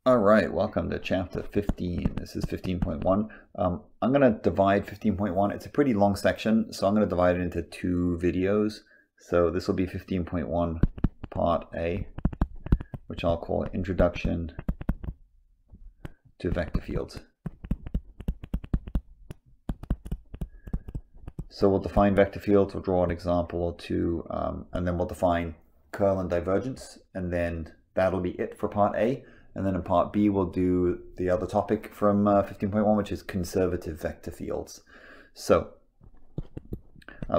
All right, welcome to chapter 15. This is 15.1. I'm going to divide 15.1. It's a pretty long section, so I'm going to divide it into two videos. So this will be 15.1 part A, which I'll call Introduction to Vector Fields. So we'll define vector fields, we'll draw an example or two, and then we'll define curl and divergence, and then that'll be it for part A. And then in part B, we'll do the other topic from 15.1, which is conservative vector fields. So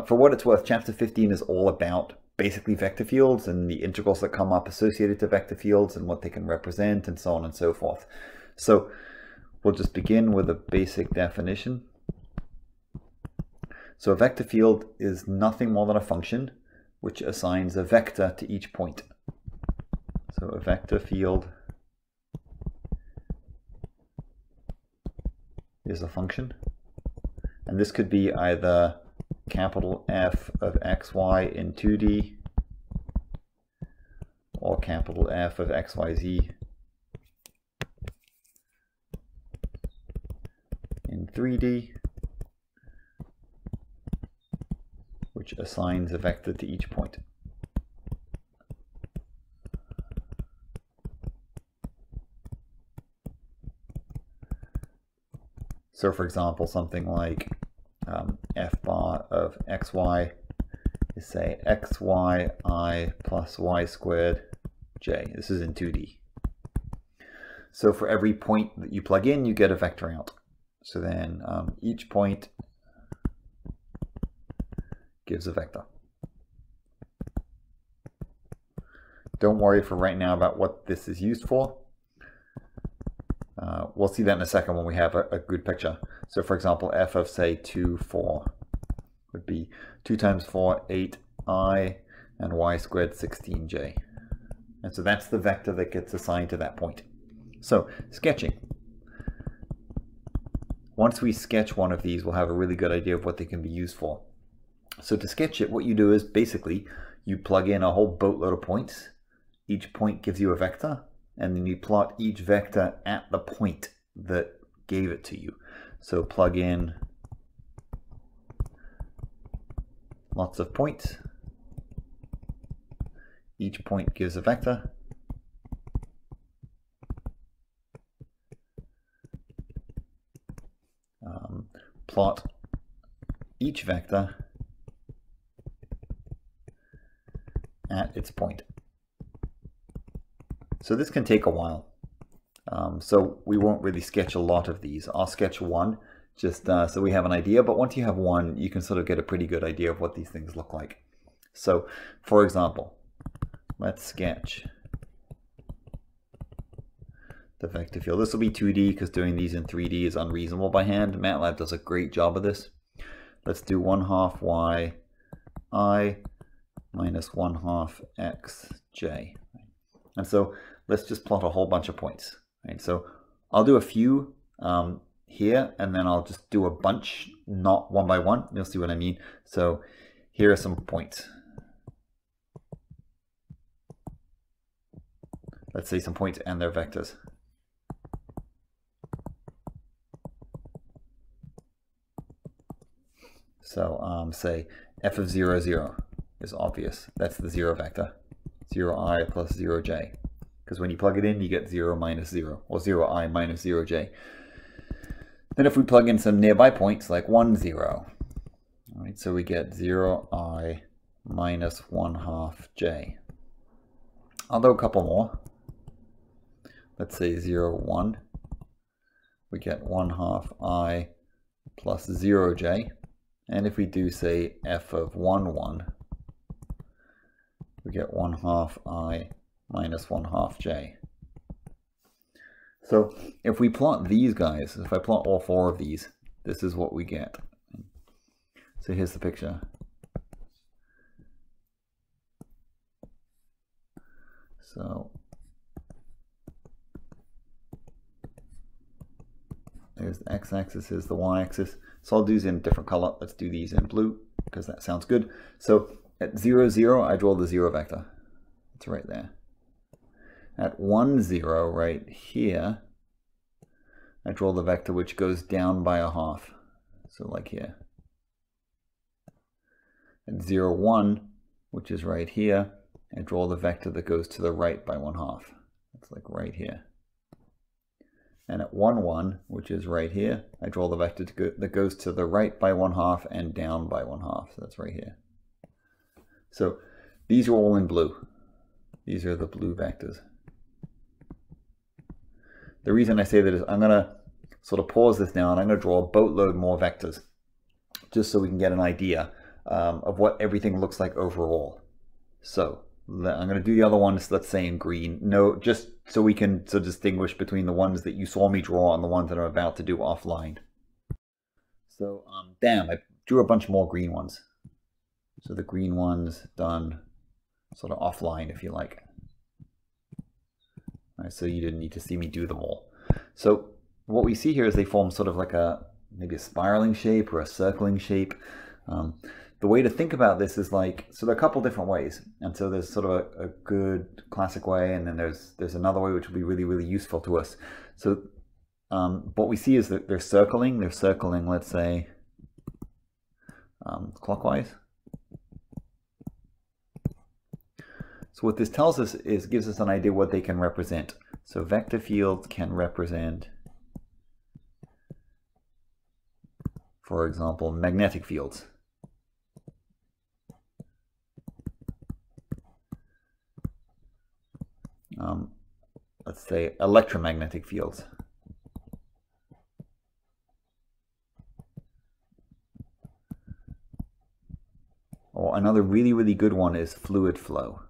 for what it's worth, chapter 15 is all about basically vector fields and the integrals that come up associated to vector fields and what they can represent and so on and so forth. So we'll just begin with a basic definition. So a vector field is nothing more than a function which assigns a vector to each point. So a vector field is a function, and this could be either capital F of xy in 2D or capital F of xyz in 3D, which assigns a vector to each point. So for example, something like f bar of xy is, say, xy I plus y squared j. This is in 2D. So for every point that you plug in, you get a vector out. So then each point gives a vector. Don't worry for right now about what this is used for. We'll see that in a second when we have a good picture. So for example, f of, say, 2, 4 would be 2 times 4, 8i, and y squared, 16j. And so that's the vector that gets assigned to that point. So sketching. Once we sketch one of these, we'll have a really good idea of what they can be used for. So to sketch it, what you do is basically you plug in a whole boatload of points. Each point gives you a vector, and then you plot each vector at the point that gave it to you. So plug in lots of points. Each point gives a vector. Plot each vector at its point. So this can take a while. So we won't really sketch a lot of these. I'll sketch one just so we have an idea, but once you have one, you can sort of get a pretty good idea of what these things look like. So for example, let's sketch the vector field. This will be 2D because doing these in 3D is unreasonable by hand. MATLAB does a great job of this. Let's do 1/2 y I minus 1/2 x j. And so let's just plot a whole bunch of points. Right? So I'll do a few here, and then I'll just do a bunch, not one by one. You'll see what I mean. So here are some points. Let's say some points and their vectors. So say f of 0, 0 is obvious. That's the 0 vector. 0i plus 0j. Because when you plug it in, you get 0 minus 0, or 0i minus 0j. Then if we plug in some nearby points, like 1, 0, all right, so we get 0i minus 1/2 j. I'll do a couple more. Let's say 0, 1. We get 1/2 I plus 0j. And if we do, say, f of 1, 1, we get 1/2 I minus 1/2 j. So if we plot these guys, if I plot all four of these, this is what we get. So here's the picture. So there's the x-axis, here's the y-axis. So I'll do these in a different color. Let's do these in blue because that sounds good. So at 0, 0, I draw the 0 vector. It's right there. at 1, 0 right here, I draw the vector which goes down by a half. So like here. At 0, 1, which is right here, I draw the vector that goes to the right by 1/2. That's like right here. And at 1, 1, which is right here, I draw the vector that goes to the right by 1/2 and down by 1/2. So that's right here. So these are all in blue. These are the blue vectors. The reason I say that is I'm going to sort of pause this now and I'm going to draw a boatload more vectors just so we can get an idea of what everything looks like overall. So I'm going to do the other ones, let's say in green. No, just so we can sort of distinguish between the ones that you saw me draw and the ones that I'm about to do offline. So, damn, I drew a bunch more green ones. So the green ones done sort of offline, if you like. All right, so you didn't need to see me do them all. So what we see here is they form sort of like maybe a spiraling shape or a circling shape. The way to think about this is like, so there are a couple different ways. And so there's sort of a good classic way, and then there's another way which will be really, really useful to us. So what we see is that they're circling, let's say, clockwise. So what this tells us is, gives us an idea what they can represent. So vector fields can represent, for example, magnetic fields. Let's say electromagnetic fields. Or another really, really good one is fluid flow.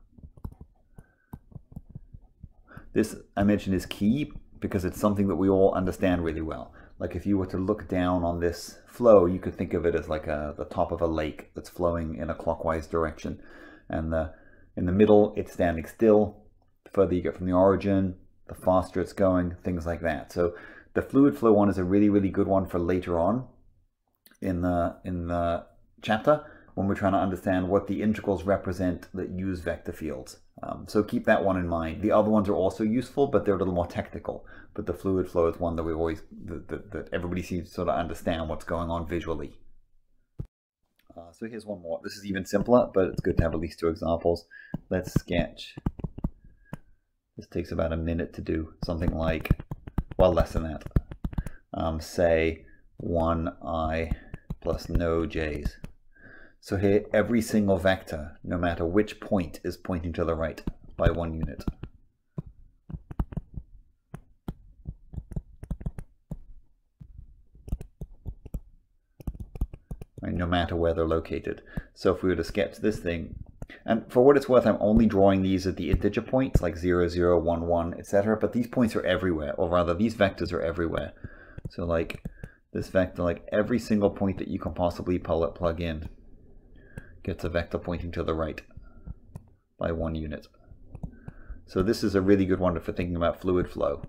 This, I mentioned, is key because it's something that we all understand really well. Like if you were to look down on this flow, you could think of it as like the top of a lake that's flowing in a clockwise direction. And in the middle, it's standing still. The further you get from the origin, the faster it's going, things like that. So the fluid flow one is a really, really good one for later on in the chapter when we're trying to understand what the integrals represent that use vector fields. So keep that one in mind. The other ones are also useful, but they're a little more technical. But the fluid flow is one that we always, that everybody seems to sort of understand what's going on visually. So here's one more. This is even simpler, but it's good to have at least two examples. Let's sketch. This takes about a minute to do. Something like, well, less than that. Say 1i plus no j's. So here, every single vector, no matter which point, is pointing to the right by 1 unit. Right, no matter where they're located. So if we were to sketch this thing, and for what it's worth, I'm only drawing these at the integer points, like 0, 0, 1, 1, etc. But these points are everywhere, or rather, these vectors are everywhere. So like this vector, like every single point that you can possibly plug in gets a vector pointing to the right by 1 unit. So this is a really good one for thinking about fluid flow.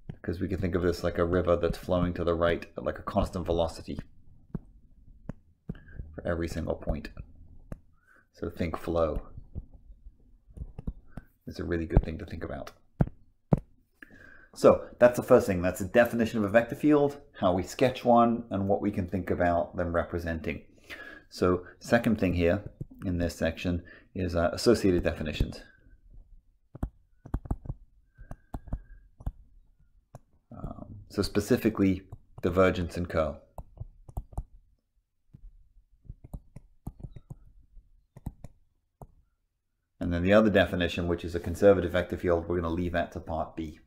Because we can think of this like a river that's flowing to the right at like a constant velocity for every single point. So think flow. It's a really good thing to think about. So that's the first thing. That's a definition of a vector field, how we sketch one, and what we can think about them representing. So second thing here in this section is associated definitions. So specifically, divergence and curl. And then the other definition, which is a conservative vector field, we're going to leave that to part B.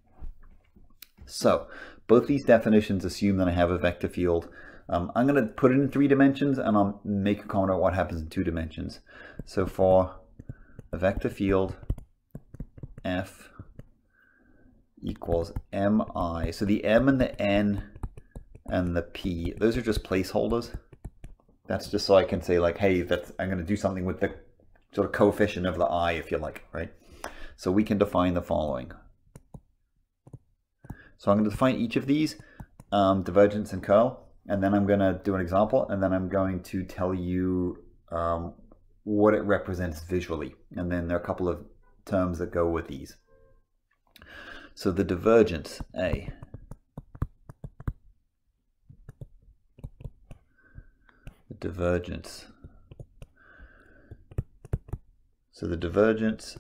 So both these definitions assume that I have a vector field. I'm going to put it in 3 dimensions and I'll make a comment on what happens in 2 dimensions. So for a vector field F equals mi, so the m and the n and the p, those are just placeholders. That's just so I can say like, hey, I'm going to do something with the sort of coefficient of the I, if you like, right? So we can define the following. So I'm going to define each of these, divergence and curl, and then I'm going to do an example, and then I'm going to tell you what it represents visually. And then there are a couple of terms that go with these. So the divergence, A, the divergence. So the divergence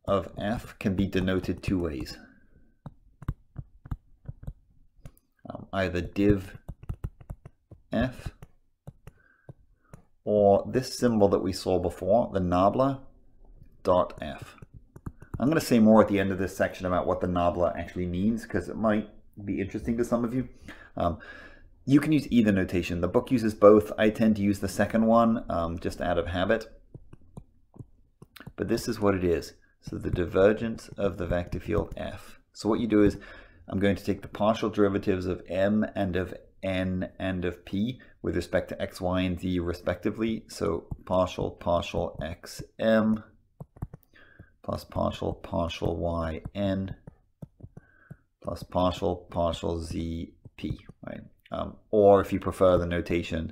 of F can be denoted two ways. Either div F, or this symbol that we saw before, the nabla dot F. I'm going to say more at the end of this section about what the nabla actually means, because it might be interesting to some of you. You can use either notation. The book uses both. I tend to use the second one just out of habit. But this is what it is. So the divergence of the vector field F. So what you do is, I'm going to take the partial derivatives of m and of n and of p with respect to x, y, and z respectively. So partial xm plus partial yn plus partial zp, right? Or if you prefer the notation,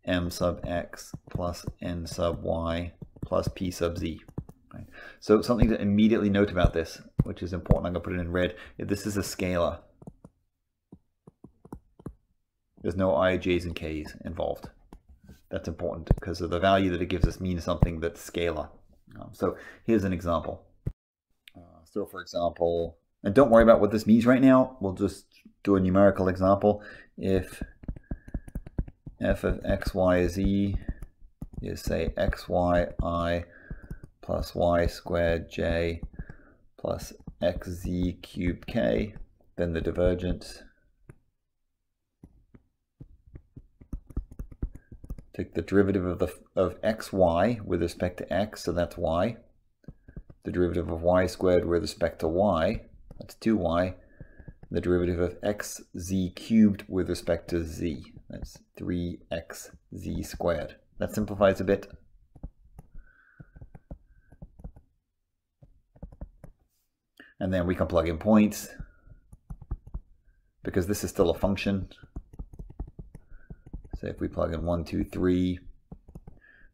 m sub x plus n sub y plus p sub z. Right? So something to immediately note about this, which is important, I'm going to put it in red, if this is a scalar. There's no I, j's, and k's involved. That's important because of the value that it gives us means something that's scalar. So here's an example. So for example, and don't worry about what this means right now, we'll just do a numerical example. If f of x, y, z is, say, xyi plus y squared j plus xz cubed k, then the divergence, take the derivative of xy with respect to x, so that's y. The derivative of y squared with respect to y, that's 2y. The derivative of xz cubed with respect to z, that's 3xz squared. That simplifies a bit. And then we can plug in points, because this is still a function. So if we plug in 1, 2, 3,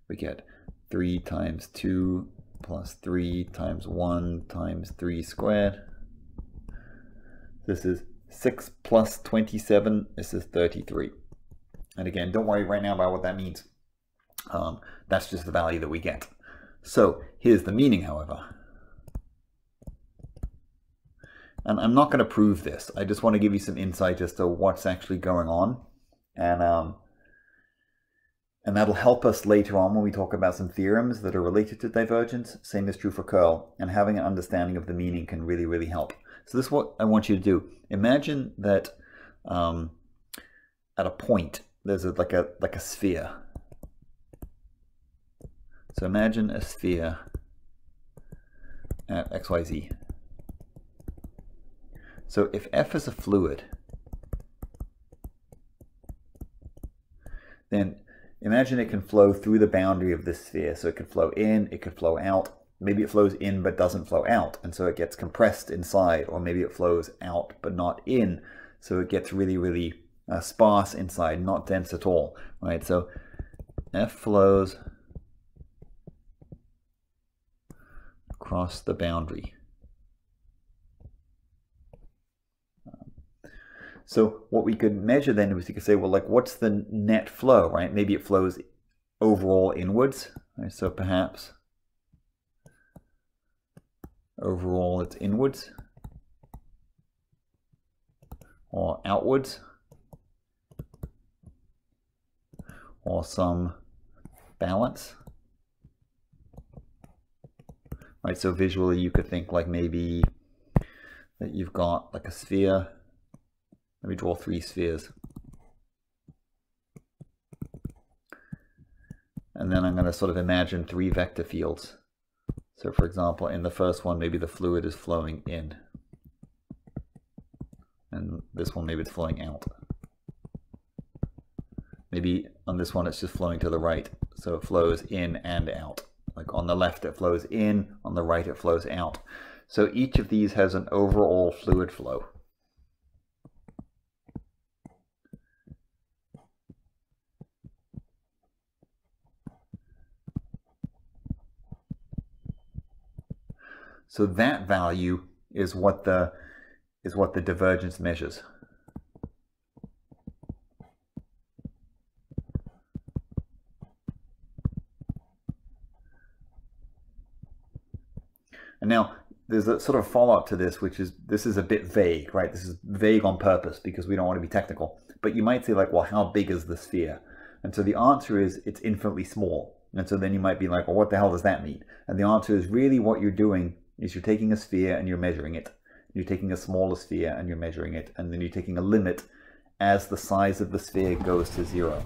we get 3 times 2 plus 3 times 1 times 3 squared. This is 6 plus 27, this is 33. And again, don't worry right now about what that means. That's just the value that we get. So here's the meaning, however. And I'm not going to prove this. I just want to give you some insight as to what's actually going on. And that'll help us later on when we talk about some theorems that are related to divergence. Same is true for curl. And having an understanding of the meaning can really, really help. So this is what I want you to do. Imagine that at a point, there's like a sphere. So imagine a sphere at xyz. So if F is a fluid, then imagine it can flow through the boundary of this sphere. So it could flow in, it could flow out. Maybe it flows in but doesn't flow out, and so it gets compressed inside. Or maybe it flows out but not in, so it gets really, really sparse inside, not dense at all. Right? So F flows across the boundary. So what we could measure then is we could say, well, like, what's the net flow, right? Maybe it flows overall inwards. Right? So perhaps overall it's inwards or outwards or some balance. Right? So visually you could think like maybe that you've got like a sphere. Let me draw 3 spheres. And then I'm going to sort of imagine 3 vector fields. So for example, in the first one, maybe the fluid is flowing in. And this one, maybe it's flowing out. Maybe on this one, it's just flowing to the right. So it flows in and out. Like on the left, it flows in. On the right, it flows out. So each of these has an overall fluid flow. So that value is what the divergence measures. And now there's a sort of follow-up to this, which is, this is a bit vague, right? This is vague on purpose because we don't want to be technical. But you might say, like, well, how big is the sphere? And so the answer is it's infinitely small. And so then you might be like, well, what the hell does that mean? And the answer is really what you're doing is you're taking a sphere and you're measuring it. You're taking a smaller sphere and you're measuring it. And then you're taking a limit as the size of the sphere goes to 0.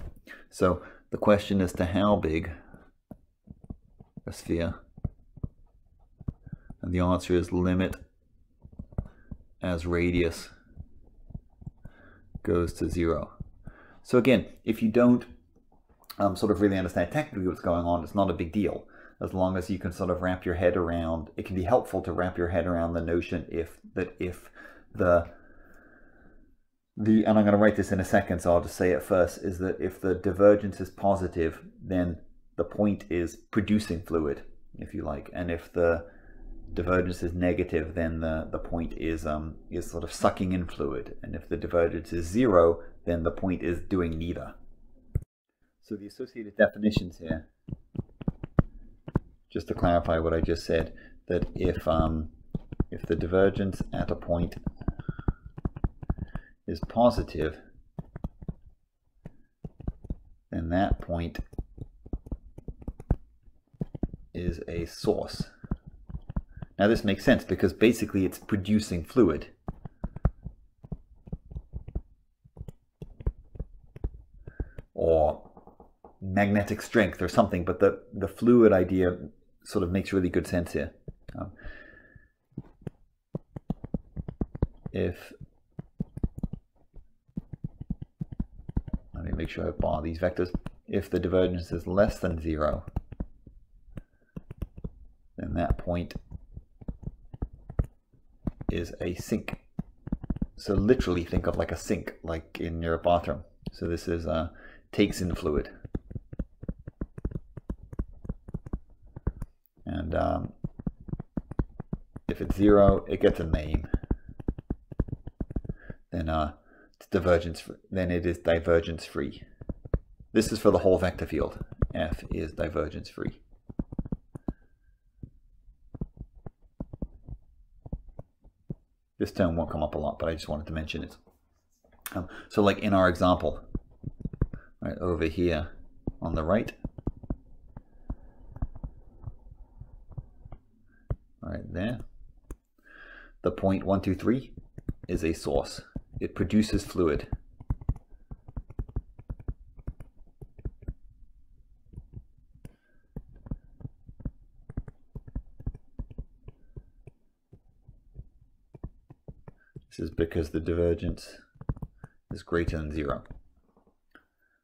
So the question is to how big a sphere? And the answer is limit as radius goes to 0. So again, if you don't sort of really understand technically what's going on, it's not a big deal. As long as you can sort of wrap your head around, it can be helpful to wrap your head around the notion if the and I'm going to write this in a second, so I'll just say it first, is that if the divergence is positive, then the point is producing fluid, if you like. And if the divergence is negative, then the point is sort of sucking in fluid. And if the divergence is 0, then the point is doing neither. So the associated definitions here, just to clarify what I just said, that if the divergence at a point is positive, then that point is a source. Now this makes sense because basically it's producing fluid. Or magnetic strength or something, but the fluid idea sort of makes really good sense here. Let me make sure I bar these vectors. If the divergence is less than 0, then that point is a sink. So literally think of like a sink, like in your bathroom. So this is takes in fluid. And if it's 0, it gets a name. Then it's divergence. Then it is divergence free. This is for the whole vector field. F is divergence free. This term won't come up a lot, but I just wanted to mention it. So like in our example, right over here on the right, right there, the point 1, 2, 3 is a source. It produces fluid. This is because the divergence is greater than 0.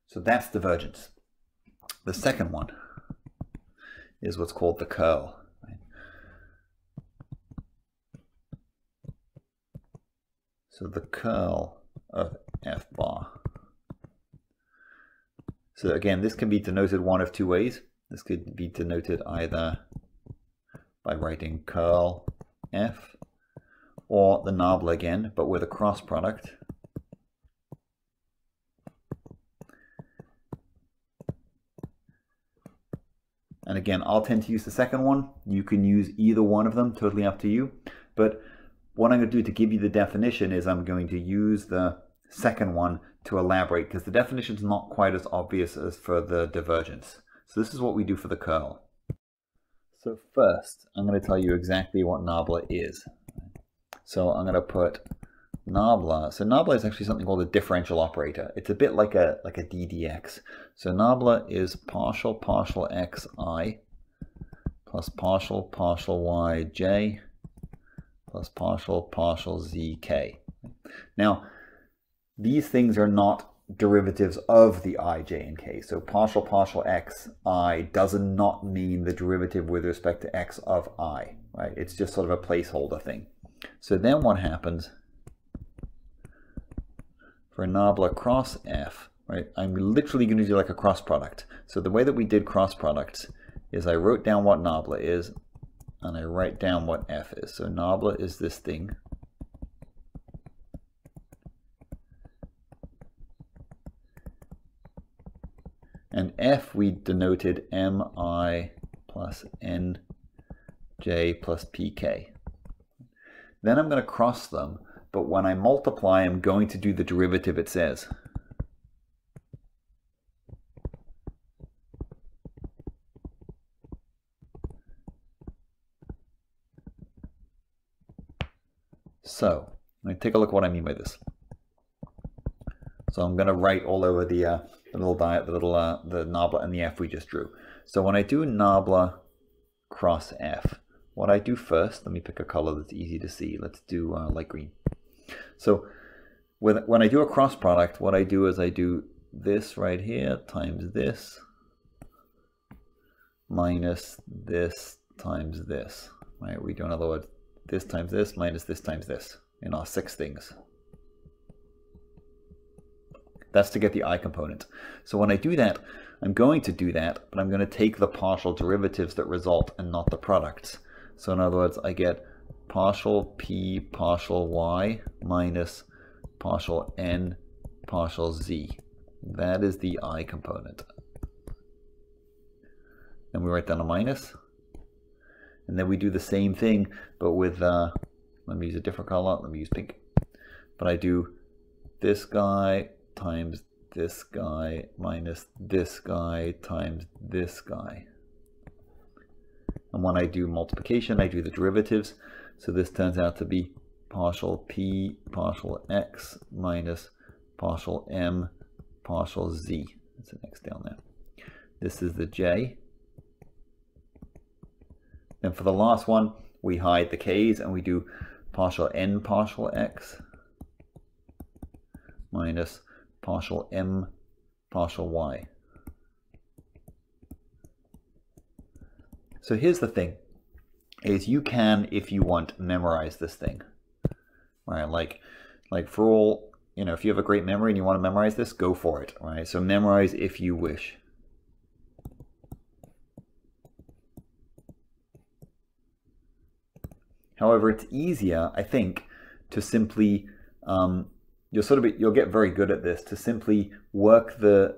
So that's divergence. The second one is what's called the curl. Right? So the curl of F bar. So again, this can be denoted one of two ways. This could be denoted either by writing curl F, or the nabla again, but with a cross product. And again, I'll tend to use the second one. You can use either one of them, totally up to you. But what I'm going to do to give you the definition is I'm going to use the second one to elaborate, because the definition is not quite as obvious as for the divergence. So this is what we do for the curl. So first, I'm going to tell you exactly what nabla is. So I'm going to put nabla. So nabla is actually something called a differential operator. It's a bit like a ddx. So nabla is partial xi plus partial yj plus partial zk. Now, these things are not derivatives of the I, j, and k. So partial xi does not mean the derivative with respect to x of I, right? It's just sort of a placeholder thing. So then what happens for nabla cross F, right? I'm literally going to do like a cross product. So the way that we did cross products is I wrote down what nabla is, and I write down what f is. So nabla is this thing. And f we denoted mi plus nj plus pk. Then I'm going to cross them, but when I multiply, I'm going to do the derivative it says. So, let me take a look at what I mean by this. So I'm going to write all over the nabla and the f we just drew. So when I do nabla cross f, what I do first, let me pick a color that's easy to see. Let's do light green. So when I do a cross product, what I do is I do this right here times this minus this times this. Right? We do, in other words, this times this minus this times this in our 6 things. That's to get the I component. So when I do that, I'm going to do that, but I'm going to take the partial derivatives that result and not the products. So in other words, I get partial p partial y minus partial n partial z. That is the I component. Then we write down a minus. And then we do the same thing, but with, let me use a different color, let me use pink. But I do this guy times this guy minus this guy times this guy. And when I do multiplication, I do the derivatives. So this turns out to be partial p partial x minus partial m partial z. That's the next down there. This is the j. And for the last one, we hide the k's and we do partial n partial x minus partial m partial y. So here's the thing, is you can, if you want, memorize this thing. Right? Like for all, you know, if you have a great memory and you want to memorize this, go for it. Right? So memorize if you wish. However, it's easier, I think, to simply, you'll get very good at this, to simply work to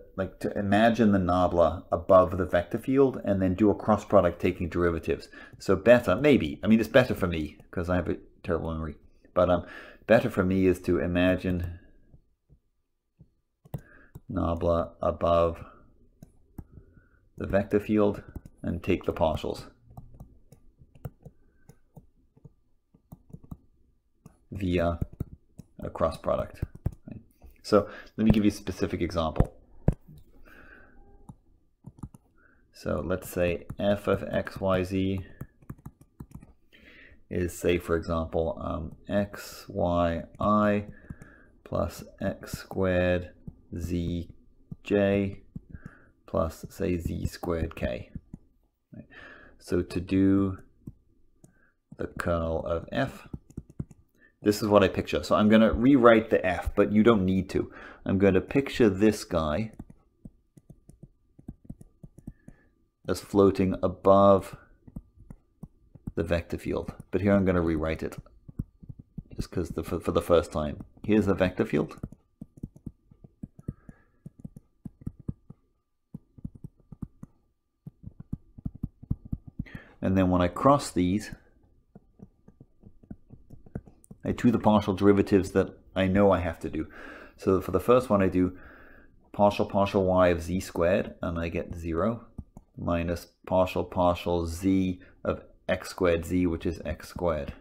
imagine the nabla above the vector field and then do a cross product taking derivatives. So better, maybe, I mean, it's better for me because I have a terrible memory, but better for me is to imagine nabla above the vector field and take the partials via a cross product. Right? So let me give you a specific example. So let's say f of x, y, z is, say, for example, x, y, I plus x squared z, j plus, say, z squared k. Right? So to do the kernel of f, this is what I picture. So I'm going to rewrite the f, but you don't need to. I'm going to picture this guy as floating above the vector field. But here I'm going to rewrite it, just because for the first time. Here's the vector field. And then when I cross these, I do the partial derivatives that I know I have to do. So for the first one, I do partial y of z squared, and I get 0, minus partial z of x squared z, which is x squared.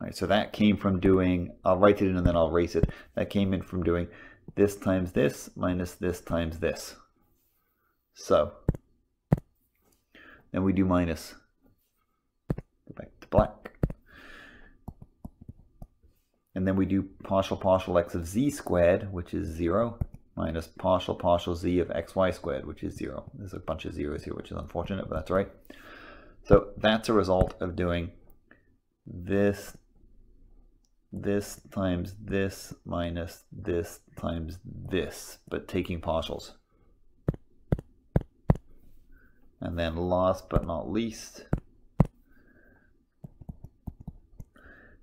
All right, so that came from doing, I'll write it in and then I'll erase it. That came in from doing this times this minus this times this. So then we do minus, go back to black. And then we do partial x of z squared, which is 0, minus partial z of xy squared, which is 0. There's a bunch of zeros here, which is unfortunate, but that's all right. So that's a result of doing this times this minus this times this, but taking partials. And then last but not least,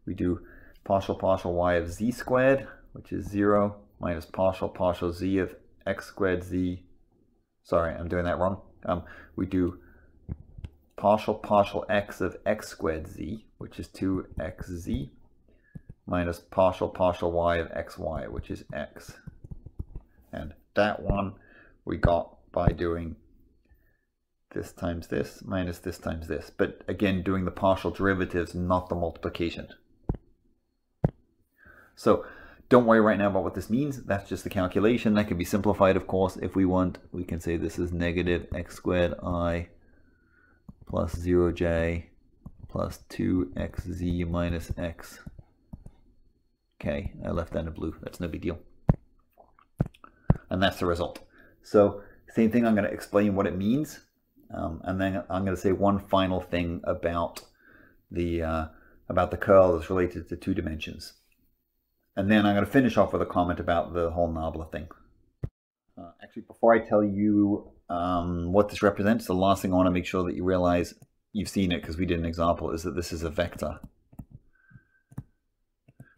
we do partial y of z squared, which is 0, minus partial z of x squared z. Sorry, I'm doing that wrong. We do partial x of x squared z, which is 2xz, minus partial y of xy, which is x. And that one we got by doing this times this minus this times this. But again, doing the partial derivatives, not the multiplication. So don't worry right now about what this means. That's just the calculation. That can be simplified, of course. If we want, we can say this is negative x squared I plus 0j plus 2xz minus x. Okay, I left that in blue. That's no big deal. And that's the result. So same thing, I'm going to explain what it means. And then I'm going to say one final thing about the curl that's related to 2 dimensions. And then I'm going to finish off with a comment about the whole nabla thing. Actually, before I tell you what this represents, the last thing I want to make sure that you realize, you've seen it because we did an example, is that this is a vector.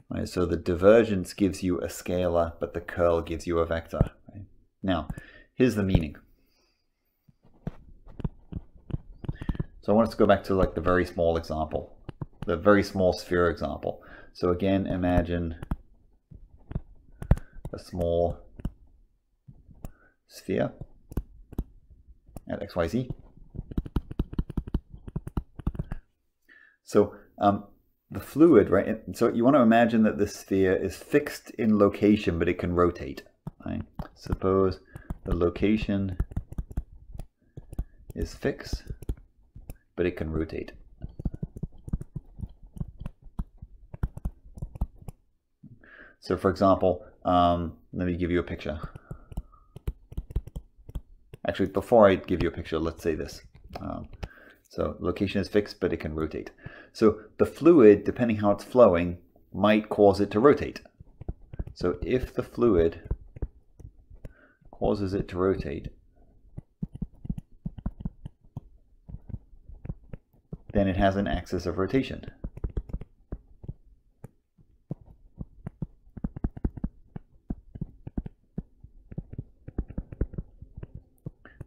Right, so the divergence gives you a scalar, but the curl gives you a vector. Right? Now, here's the meaning. So I want us to go back to like the very small example, the very small sphere example. So again, imagine a small sphere at xyz. So the fluid, right? So you want to imagine that this sphere is fixed in location, but it can rotate. Right? Suppose the location is fixed, but it can rotate. So for example, let me give you a picture. Actually, before I give you a picture, let's say this. So location is fixed, but it can rotate. So the fluid, depending how it's flowing, might cause it to rotate. So if the fluid causes it to rotate, then it has an axis of rotation.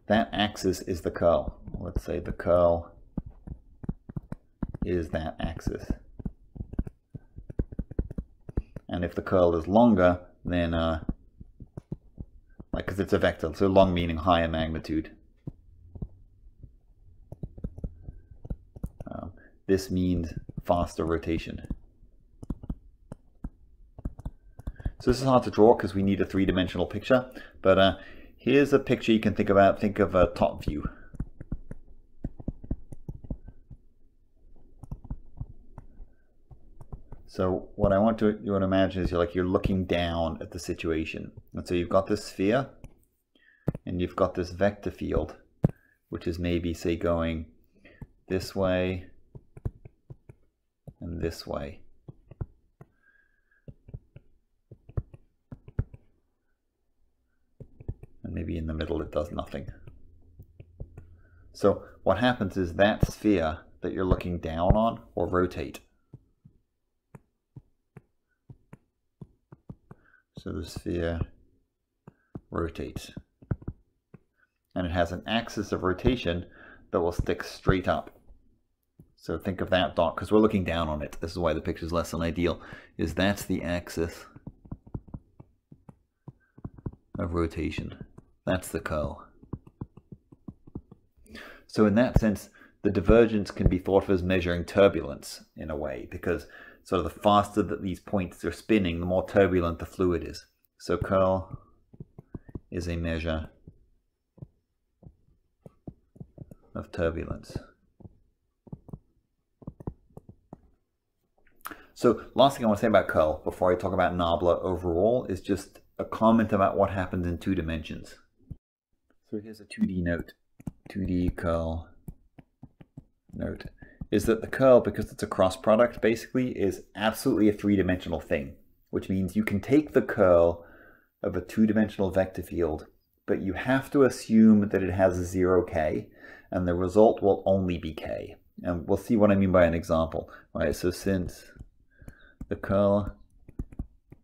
That axis is the curl. Let's say the curl is that axis. And if the curl is longer, then, because it's a vector, so long meaning higher magnitude. This means faster rotation. So this is hard to draw because we need a 3-dimensional picture, but here's a picture you can think about. Think of a top view. So what I want you to imagine is you're looking down at the situation. And so you've got this sphere, and you've got this vector field, which is maybe, say, going this way and this way. And maybe in the middle it does nothing. So what happens is that sphere that you're looking down on will rotate. So the sphere rotates. And it has an axis of rotation that will stick straight up. So think of that dot, because we're looking down on it. This is why the picture is less than ideal, is that's the axis of rotation. That's the curl. So in that sense, the divergence can be thought of as measuring turbulence in a way, because sort of the faster that these points are spinning, the more turbulent the fluid is. So curl is a measure of turbulence. So last thing I want to say about curl before I talk about nabla overall is just a comment about what happens in 2 dimensions. So here's a 2D note. 2D curl note is that the curl, because it's a cross product basically, is absolutely a 3-dimensional thing, which means you can take the curl of a 2-dimensional vector field, but you have to assume that it has a 0k, and the result will only be k. And we'll see what I mean by an example. Right, so since the curl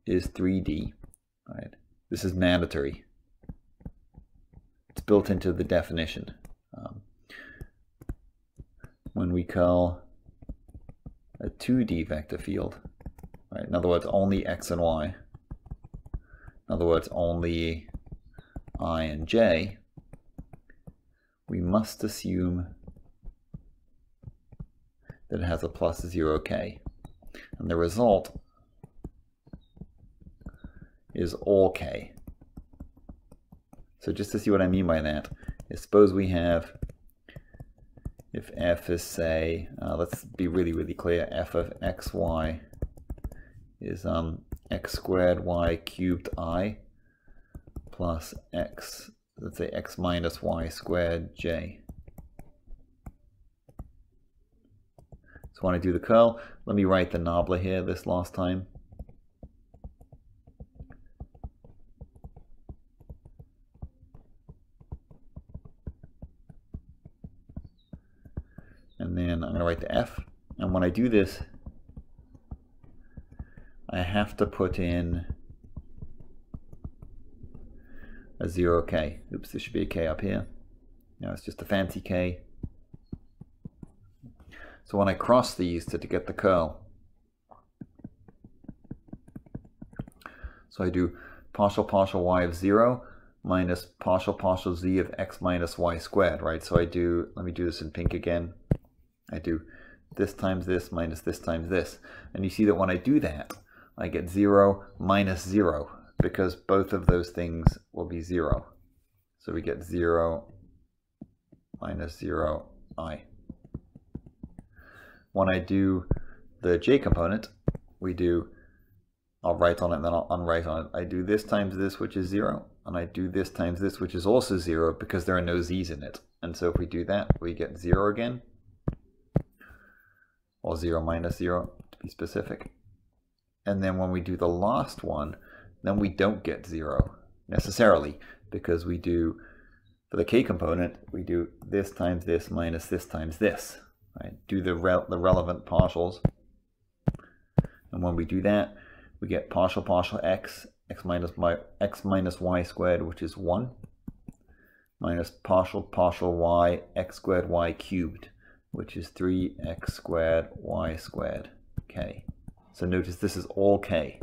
is 3D, right? This is mandatory. It's built into the definition. When we curl a 2D vector field, right? In other words, only x and y. In other words, only I and j. We must assume that it has a plus 0k. And the result is all k. So just to see what I mean by that, is suppose we have, if f is, say, let's be really clear, f of xy is x squared y cubed I plus x, let's say x minus y squared j. So when I do the curl, let me write the nabla here this last time. And then I'm going to write the f. And when I do this, I have to put in a 0k. Oops, there should be a k up here. Now it's just a fancy k. So when I cross these to get the curl, so I do partial y of 0 minus partial z of x minus y squared, right? So I do, let me do this in pink again. I do this times this minus this times this. And you see that when I do that, I get 0 minus 0, because both of those things will be 0. So we get 0 minus 0i. When I do the j component, we do, I'll write on it and then I'll unwrite on it. I do this times this, which is 0, and I do this times this, which is also 0, because there are no z's in it. And so if we do that, we get 0 again, or 0 minus 0 to be specific. And then when we do the last one, then we don't get 0 necessarily, because we do, for the k component, we do this times this minus this times this. Right? Do the relevant partials. And when we do that, we get partial x minus y squared, which is 1, minus partial y, x squared y cubed, which is 3x squared y squared k. So notice this is all k.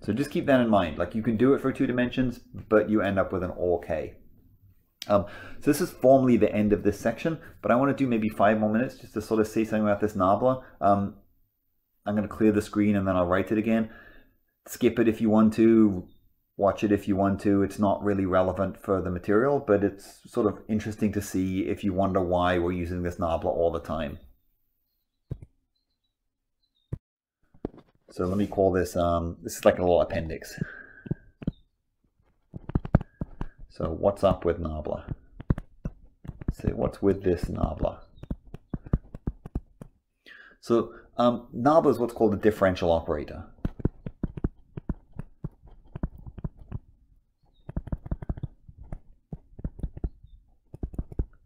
So just keep that in mind. Like, you can do it for 2 dimensions, but you end up with an all k. So this is formally the end of this section, but I want to do maybe 5 more minutes just to sort of say something about this nabla. I'm going to clear the screen and then I'll write it again. Skip it if you want to, watch it if you want to. It's not really relevant for the material, but it's sort of interesting to see if you wonder why we're using this nabla all the time. So let me call this, this is like a little appendix. So what's up with nabla? So what's with this nabla? So nabla is what's called a differential operator.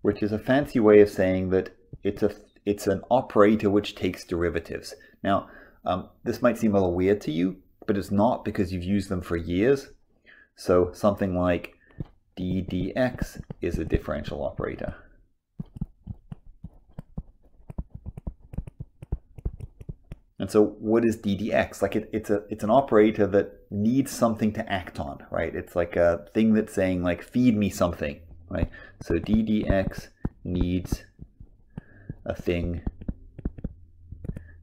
Which is a fancy way of saying that it's an operator which takes derivatives. Now, this might seem a little weird to you, but it's not, because you've used them for years. So something like d dx is a differential operator. And so what is d dx? Like it's an operator that needs something to act on, right? It's like a thing that's saying, like, feed me something, right? So d dx needs a thing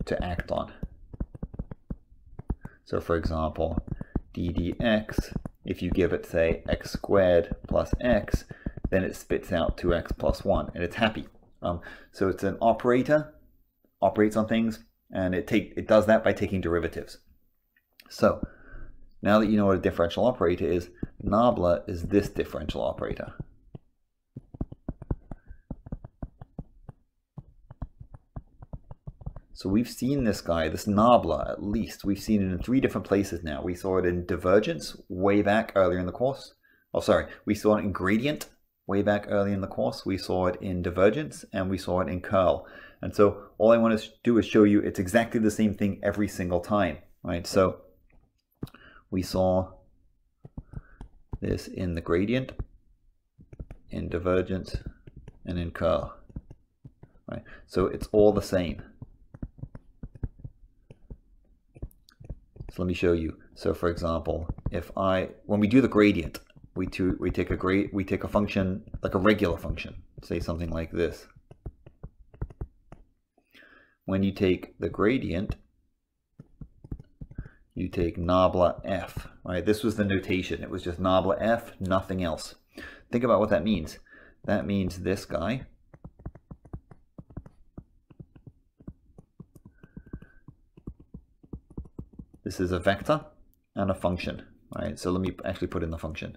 to act on. So for example, d dx, if you give it, say, x squared plus x, then it spits out 2x plus 1, and it's happy. So it's an operator, operates on things, and it does that by taking derivatives. So now that you know what a differential operator is, nabla is this differential operator. So we've seen this guy, this nabla, at least. We've seen it in 3 different places now. We saw it in divergence way back earlier in the course. Oh, sorry. We saw it in gradient way back early in the course. We saw it in divergence and we saw it in curl. And so all I want to do is show you it's exactly the same thing every single time, right? So we saw this in the gradient, in divergence, and in curl, right? So it's all the same. So let me show you. So for example, when we do the gradient, we take a function like a regular function, say something like this. When you take the gradient, you take nabla f, right? This was the notation. It was just nabla f, nothing else. Think about what that means. That means this guy this is a vector and a function, right? So let me actually put in the function.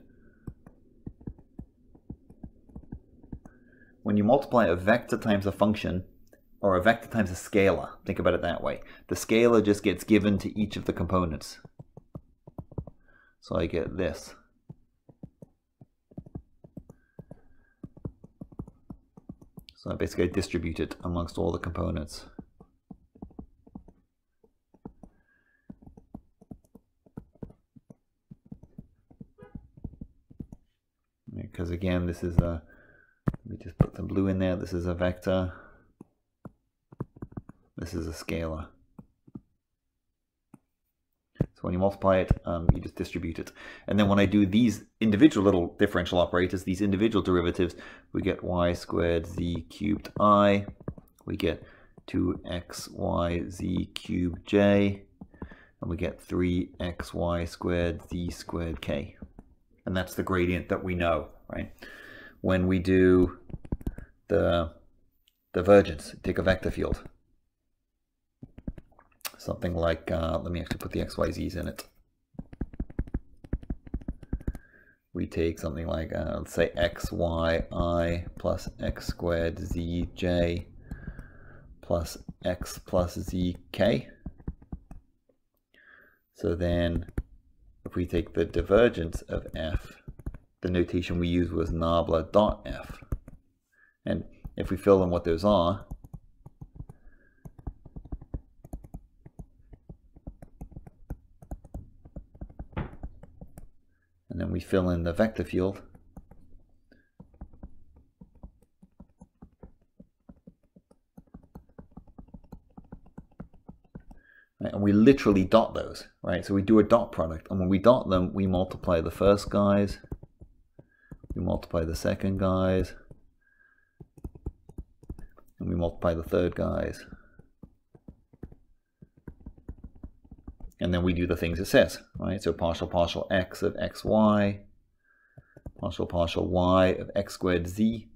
When you multiply a vector times a function, or a vector times a scalar, think about it that way. The scalar just gets given to each of the components. So I get this. So I basically distribute it amongst all the components. Because again, this is a, let me just put some blue in there. This is a vector. This is a scalar. So when you multiply it, you just distribute it. And then when I do these individual little differential operators, these individual derivatives, we get y squared z cubed I. We get 2xy cubed j. And we get 3xy squared z squared k. And that's the gradient that we know, right? When we do the divergence, take a vector field. Something like, let me actually put the x, y, z's in it. We take something like, let's say x, y, I plus x squared z, j plus x plus z, k. So then if we take the divergence of f, the notation we used was nabla dot f. And if we fill in what those are, and then we fill in the vector field, right? And we literally dot those, right? So we do a dot product, and when we dot them, we multiply the first guys, we multiply the second guys, and we multiply the third guys. And then we do the things it says, right? So partial x of xy, partial y of x squared z,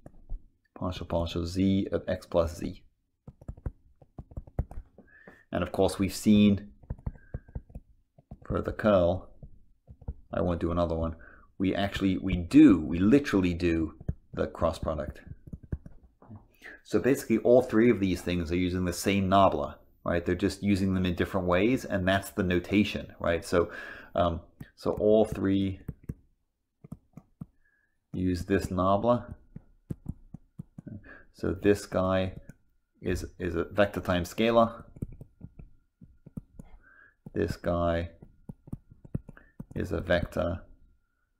partial z of x plus z. And of course we've seen for the curl, I won't do another one, we literally do the cross product. So basically all three of these things are using the same nabla, right? They're just using them in different ways, and that's the notation, right? So so all three use this nabla. So this guy is a vector times scalar. This guy is a vector.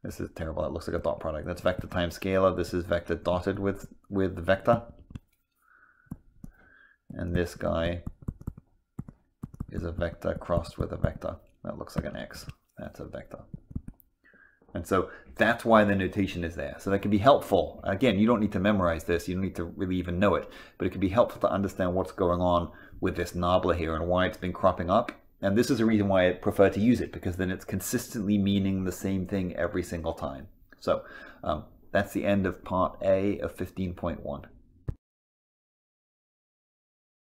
This is terrible. It looks like a dot product. That's vector times scalar. This is vector dotted with vector. And this guy is a vector crossed with a vector. That looks like an X. That's a vector. And so that's why the notation is there. So that can be helpful. Again, you don't need to memorize this. You don't need to really even know it. But it can be helpful to understand what's going on with this nabla here and why it's been cropping up. And this is a reason why I prefer to use it, because then it's consistently meaning the same thing every single time. So that's the end of part A of 15.1.